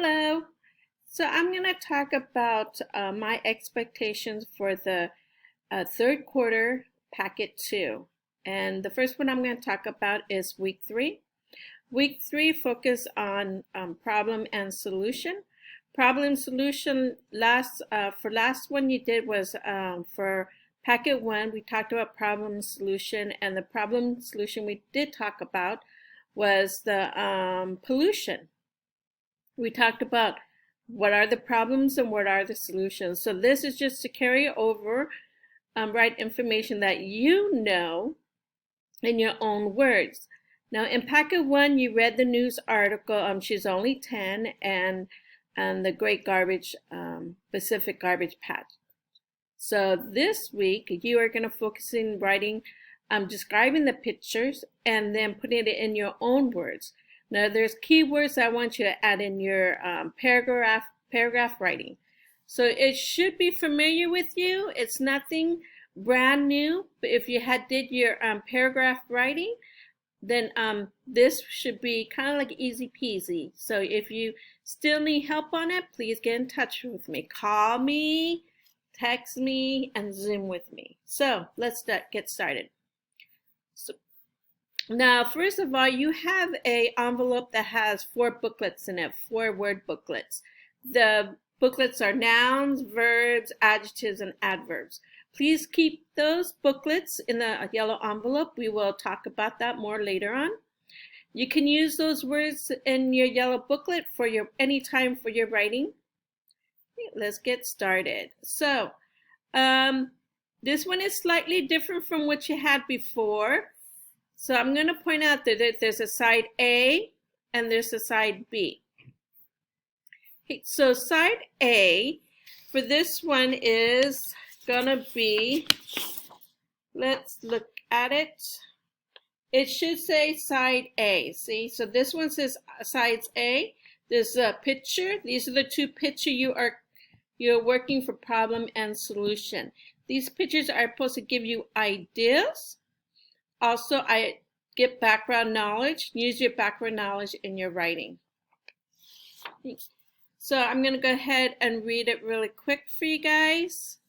Hello. So I'm going to talk about my expectations for the third quarter packet 2. And the first one I'm going to talk about is week 3. Week 3 focus on problem and solution. Problem solution last one you did was for packet 1 we talked about problem solution, and the problem solution we did talk about was the pollution. We talked about what are the problems and what are the solutions. So this is just to carry over right information that you know in your own words. Now in packet 1 you read the news article, She's Only 10 and the Great Garbage Pacific Garbage Patch. So this week you are going to focus in writing, describing the pictures and then putting it in your own words. Now there's keywords I want you to add in your paragraph writing. So it should be familiar with you. It's nothing brand new, but if you did your paragraph writing, then this should be kind of like easy peasy. So if you still need help on it, please get in touch with me. Call me, text me, and Zoom with me. So let's get started. Now, first of all, you have an envelope that has 4 booklets in it, 4 word booklets. The booklets are nouns, verbs, adjectives, and adverbs. Please keep those booklets in the yellow envelope. We will talk about that more later on. You can use those words in your yellow booklet for anytime for your writing. Okay, let's get started. So, this one is slightly different from what you had before. So I'm going to point out that there's a side A and there's a side B. Okay, so side A for this one is going to be, let's look at it. It should say side A. See, so this one says sides A. There's a picture. These are the 2 pictures you're working for problem and solution. These pictures are supposed to give you ideas. Also, I get background knowledge. Use your background knowledge in your writing. So I'm going to go ahead and read it really quick for you guys.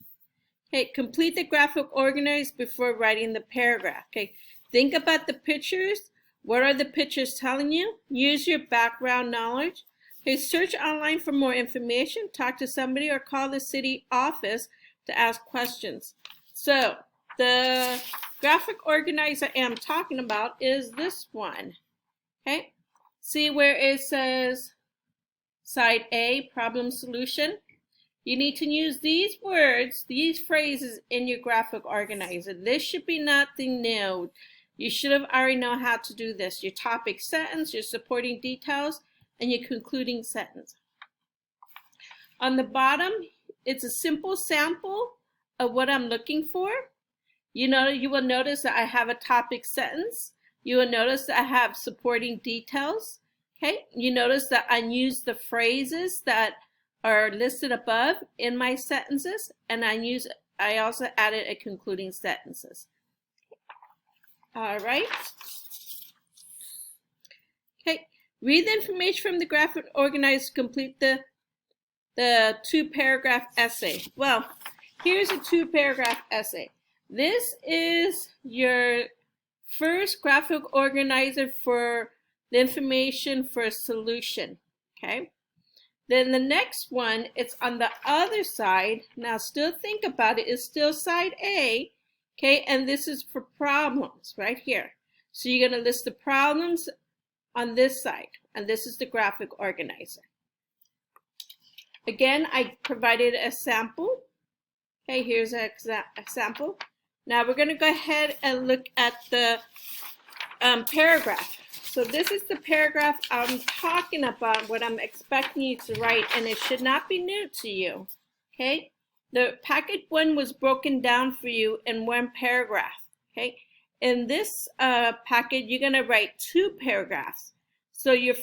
Okay, complete the graphic organizer before writing the paragraph. Okay, think about the pictures. What are the pictures telling you? Use your background knowledge. Okay, search online for more information. Talk to somebody or call the city office to ask questions. So the graphic organizer I'm talking about is this one. Okay, see where it says side A, problem solution? You need to use these words, these phrases in your graphic organizer. This should be nothing new. You should have already known how to do this. Your topic sentence, your supporting details, and your concluding sentence. On the bottom, it's a simple sample of what I'm looking for. You will notice that I have a topic sentence. You will notice that I have supporting details. Okay, you notice that I use the phrases that are listed above in my sentences, and I also added a concluding sentences. All right. Okay, read the information from the graphic organizer to complete the 2-paragraph essay. Well, here's a 2-paragraph essay. This is your first graphic organizer for the information for a solution, okay? Then the next one, it's on the other side. Now still think about it, it's still side A, okay? And this is for problems right here. So you're gonna list the problems on this side, and this is the graphic organizer. Again, I provided a sample. Okay, here's an example. Now we're going to go ahead and look at the paragraph. So this is the paragraph I'm talking about, what I'm expecting you to write, and it should not be new to you. Okay, the packet 1 was broken down for you in 1 paragraph. Okay, in this packet you're going to write 2 paragraphs. So you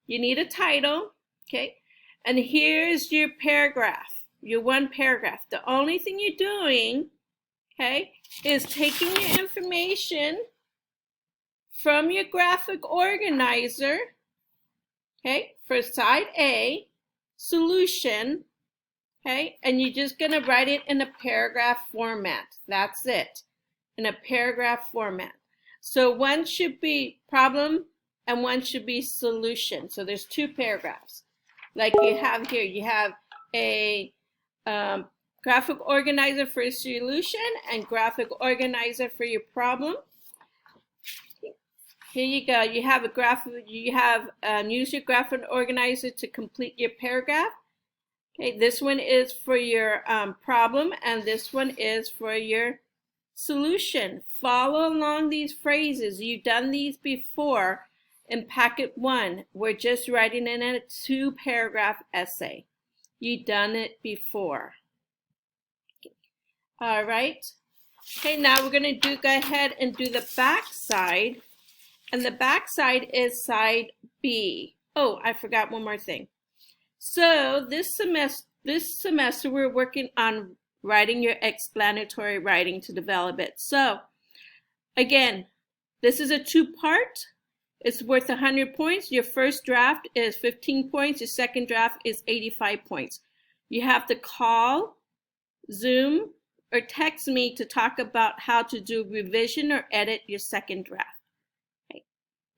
need a title. Okay, and here's your paragraph, your 1 paragraph. The only thing you're doing, okay, is taking your information from your graphic organizer, okay, for side A, solution, okay? And you're just gonna write it in a paragraph format. That's it, in a paragraph format. So one should be problem and one should be solution. So there's two paragraphs. Like you have here, you have a graphic organizer for a solution and graphic organizer for your problem. Here you go. You have a graphic. You have use your graphic organizer to complete your paragraph. Okay, this one is for your problem, and this one is for your solution. Follow along these phrases. You've done these before in packet 1. We're just writing in a 2-paragraph essay. You've done it before. All right. Okay, now we're going to go ahead and do the back side. And the back side is side B. Oh, I forgot one more thing. So this semester we're working on writing your explanatory writing to develop it. So again, this is a 2-part. It's worth 100 points. Your first draft is 15 points. Your second draft is 85 points. You have to call, Zoom, or text me to talk about how to do revision or edit your second draft. Okay.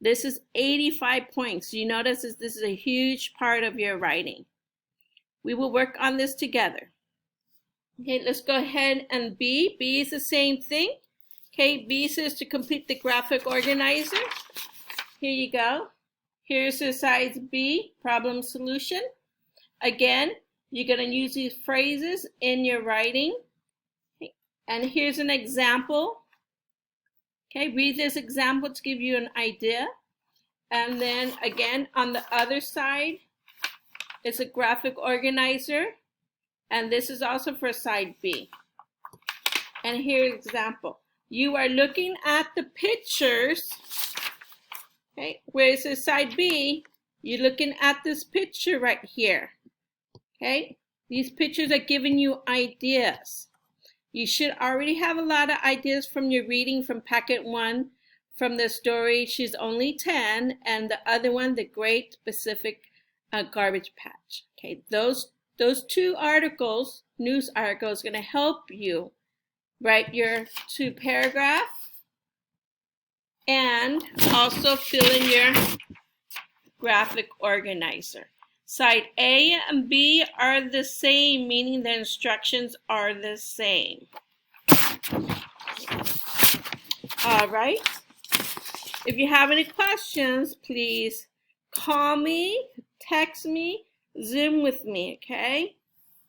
This is 85 points. You notice this is a huge part of your writing. We will work on this together. Okay, let's go ahead and B. B is the same thing. Okay, B says to complete the graphic organizer. Here you go. Here's the size B, problem solution. Again, you're going to use these phrases in your writing. Okay. And here's an example. Okay, read this example to give you an idea. And then again, on the other side, it's a graphic organizer. And this is also for side B. And here's an example. You are looking at the pictures. Okay, where it says side B, you're looking at this picture right here. Okay, these pictures are giving you ideas. You should already have a lot of ideas from your reading from packet 1, from the story She's Only 10, and the other one, The Great Pacific Garbage Patch. Okay, those 2 articles, news articles, are going to help you write your 2-paragraph and also fill in your graphic organizer. Side A and B are the same, meaning the instructions are the same. All right. If you have any questions, please call me, text me, Zoom with me, okay?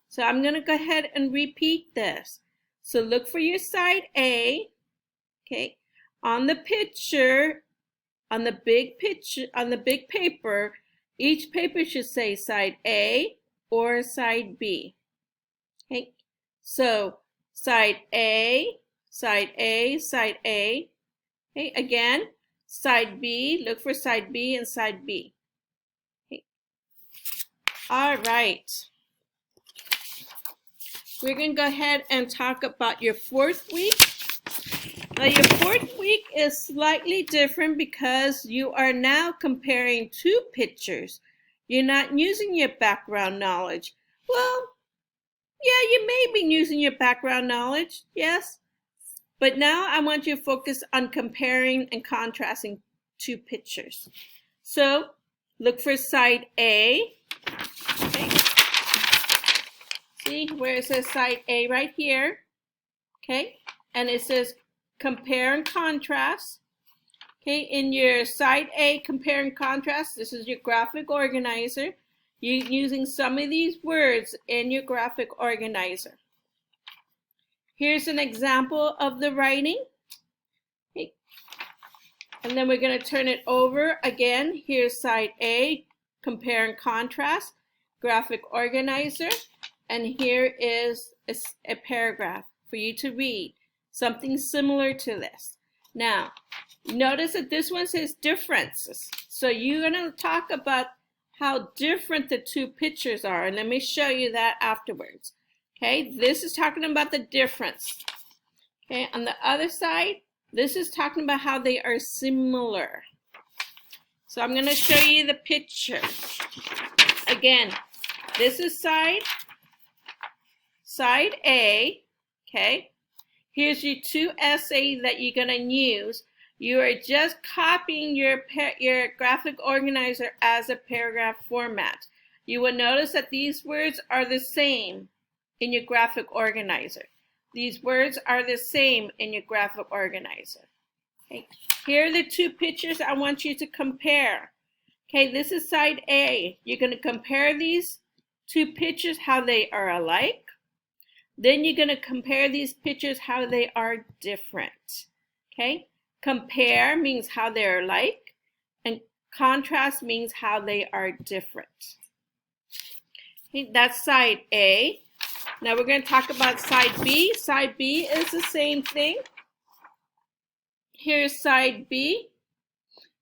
So I'm going to go ahead and repeat this. So look for your side A, okay? On the picture, on the big picture, on the big paper, each paper should say side A or side B. Okay, so side A, side A, side A. Okay, again, side B, look for side B and side B. Okay. All right. We're going to go ahead and talk about your 4th week. Now your 4th week is slightly different because you are now comparing 2 pictures. You're not using your background knowledge. Well, yeah, you may be using your background knowledge, yes. But now I want you to focus on comparing and contrasting 2 pictures. So look for side A. Okay. See where it says side A right here. Okay, and it says compare and contrast. Okay, in your side A, compare and contrast, this is your graphic organizer. You're using some of these words in your graphic organizer. Here's an example of the writing. Okay. And then we're going to turn it over again. Here's side A, compare and contrast, graphic organizer. And here is a paragraph for you to read. Something similar to this. Now, notice that this one says differences. So you're going to talk about how different the 2 pictures are. And let me show you that afterwards. Okay, this is talking about the difference. Okay, on the other side, this is talking about how they are similar. So I'm going to show you the picture. Again, This is side A, okay? Here's your two essays that you're gonna use. You are just copying your graphic organizer as a paragraph format. You will notice that these words are the same in your graphic organizer. These words are the same in your graphic organizer. Okay. Here are the two pictures I want you to compare. Okay, this is side A. You're going to compare these two pictures, how they are alike. Then you're going to compare these pictures, how they are different. Okay, compare means how they're alike, and contrast means how they are different. Okay, that's side A. Now we're going to talk about side B. Side B is the same thing. Here's side B.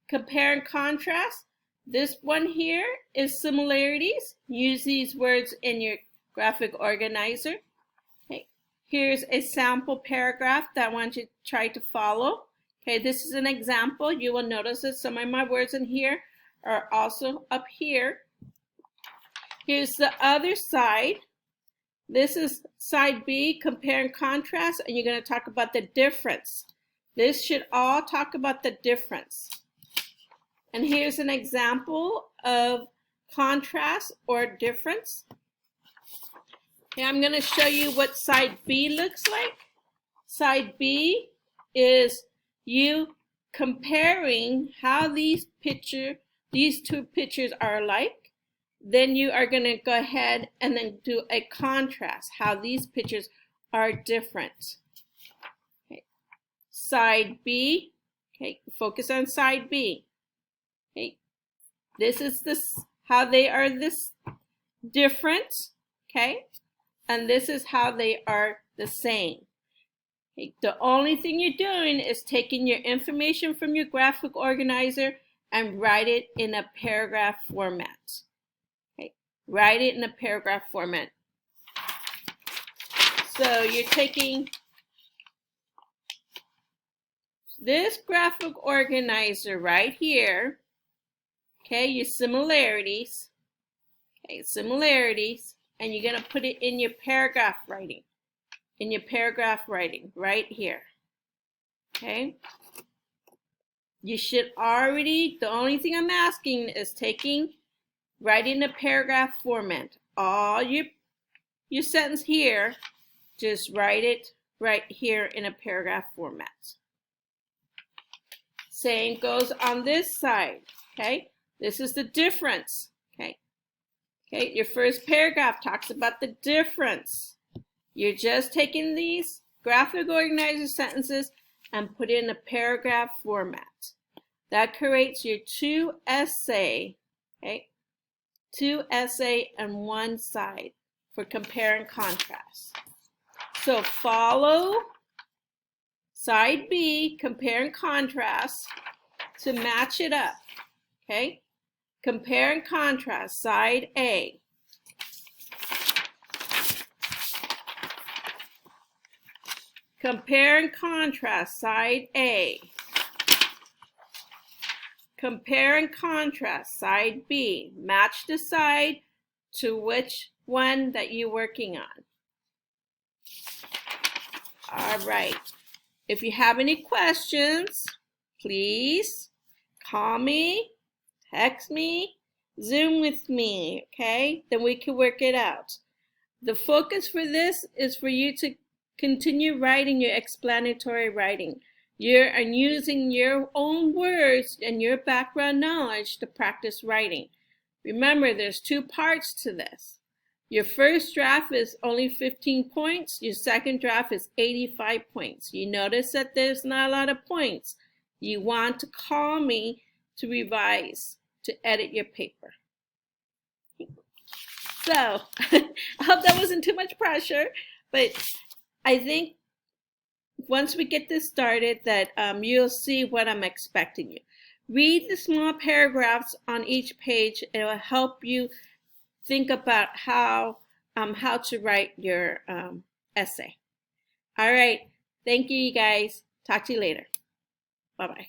Compare and contrast. This one here is similarities. Use these words in your graphic organizer. Okay. Here's a sample paragraph that I want you to try to follow. Okay, this is an example. You will notice that some of my words in here are also up here. Here's the other side. This is side B, compare and contrast, and you're going to talk about the difference. This should all talk about the difference. And here's an example of contrast or difference. Okay, I'm going to show you what side B looks like. Side B is you comparing how these two pictures are alike. Then you are going to go ahead and then do a contrast, how these pictures are different. Okay. Side B, okay, focus on side B. Okay. This is how they are different, okay? And this is how they are the same. Okay. The only thing you're doing is taking your information from your graphic organizer and write it in a paragraph format. Okay. Write it in a paragraph format. So you're taking this graphic organizer right here, okay, your similarities, okay, similarities, and you're going to put it in your paragraph writing, right here, okay? You should already, the only thing I'm asking is writing a paragraph format. All your sentence here, just write it right here in a paragraph format. Same goes on this side, okay? This is the difference, okay? Okay, your first paragraph talks about the difference. You're just taking these graphic organizer sentences and put it in a paragraph format. That creates your two essay, okay? Two essay and one side for compare and contrast. So follow side B, compare and contrast, to match it up, okay? Compare and contrast, side A. Compare and contrast, side A. Compare and contrast, side B. Match the side to which one that you're working on. All right. If you have any questions, please call me, text me, Zoom with me, okay? Then we can work it out. The focus for this is for you to continue writing your explanatory writing. You're using your own words and your background knowledge to practice writing. Remember, there's two parts to this. Your first draft is only 15 points. Your second draft is 85 points. You notice that there's not a lot of points. You want to call me to revise, to edit your paper. So, I hope that wasn't too much pressure, but I think once we get this started that you'll see what I'm expecting you. Read the small paragraphs on each page. It will help you think about how to write your essay. All right. Thank you, you guys. Talk to you later. Bye-bye.